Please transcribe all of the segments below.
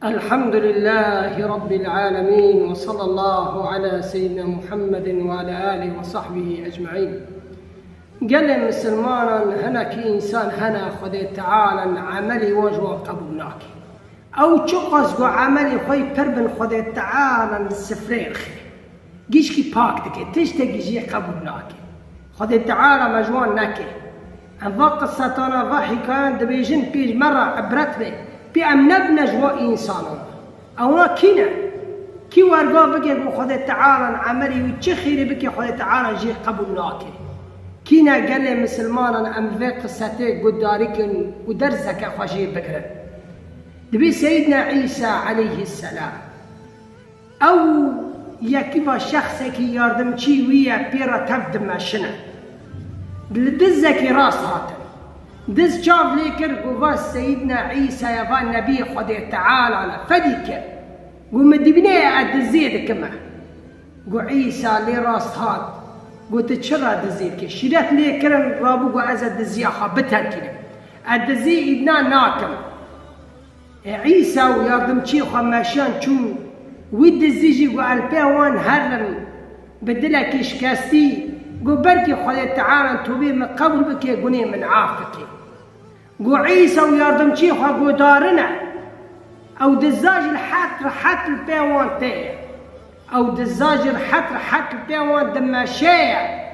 الحمد لله رب العالمين، وصلى الله على سيدنا محمد وعلى آله وصحبه أجمعين. قال مسلمان هنا كإنسان هنا خذ تعالى عملي وجوه قبولناك أو تشقص عملي خوي بربن خذ تعالى السفريخ جيش كي باكتك تشتكي جي قبولناك خذ تعالى مجوان ناكي أنفاق الساتانا ضحي كان دبيجن بيج مرة عبرت به بأم نبنج وإنسانا أو كنا كي ورقا بكي خذ تعالى عملي وتشخيري بكي خذ تعالى جي قبولناك كنا قال لي مسلمانا أم ذي قصتك قدارك ودرسك خشي بكرا دبي سيدنا عيسى عليه السلام أو يكيف شخصك يردم شي ويا بيرا تفدم ماشنا دزك راس هاتم دز شاف ليكر قواس سيدنا عيسى يا النبي خذ تعالى فديك ومدي بنيه الدزيد كما قو عيسى لي راس هات قلت تشرى دزيك شريت لي كرن رابو عزا دزياخا بتركنا الدزي ابنا ناكم عيسى ويردم تشيخا ماشان شو ودزيجي قال البيوان هرم بدلك اشكاستي قو بركي خذ تعالى توبي من قبل بك قني من عافك قو عيسى ويردم تشيخا قو دارنا او دزاج الحات رحات البيوان تاعي أو دزاج رحت البيوان دماشية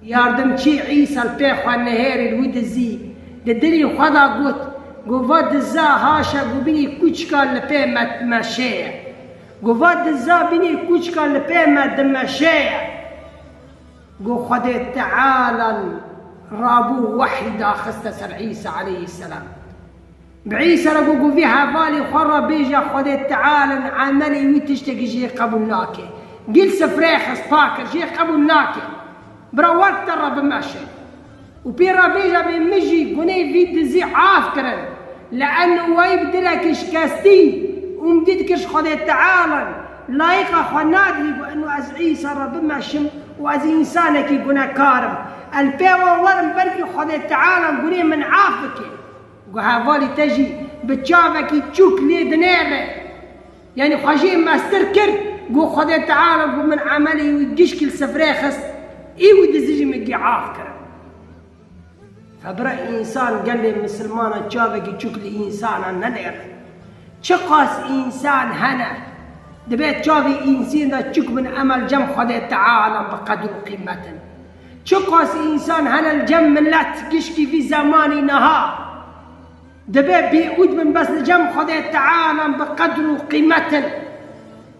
ياردم شي عيسى البيخ والنهير الودزي ددري خدا قوت قوات دزا هاشا قوبيني كوشكا لبي ماشية قوات دزا بيني كوشكا لبي دماشية قو خدي تعالى رابو وحيدا خستسر عيسى عليه السلام بعيسى رقوقو فيها بالي خرى بيجا خذ تعالى عملي وتشتكي جي قبولناك قل سفريخ سباكر جي قبولناك برا وقت الرب ماشي وبيرا بيجا بمجي قني في دزي عافكرن لأنه ويبدلك اشكاستي ومديدكش خذ تعالى لايقة خنادي وأنه از عيسى رب ماشي وأز إنسانك يقنا كارم البيوان ورم بركي خذ تعالى قني من عافك وهذولي تجي بتشافك تشوك لي دنيره يعني خاجي ما استركر قو خذ تعالى قو من عملي ويديش كل سفريخس اي ودزيجي مقي عافكر فبرا انسان قال لي مسلمان تشافك تشوك لي انسان ننير تشقاس انسان هنا دبيت تشافي انسان تشوك من امل جم خذ تعالى بقدر قيمة تشقاس انسان هنا الجم من لا تقشكي في زمان نهار دبي بيعود من بس الجم خذ تعالى بقدر وقيمة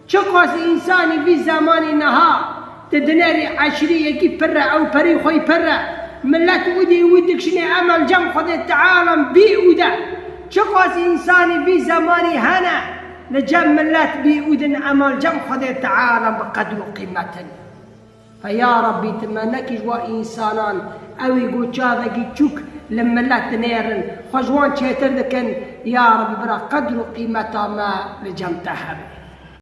شقاس إنساني في زمان نهار تدناري عشرية كي برا أو بري خوي برا من لا تودي ودك شني أمل جم خذ تعالى بيعوده شقاس إنساني في زمان هنا لجم من لا بيعود أمل جم خذ تعالى بقدر وقيمة فيا ربي تمنك جوا إنسانان أو يقول شاذا تشوك لما لا تنيرن خجوان شيتر ذكن يا رب برا قدر قيمة ما لجمتها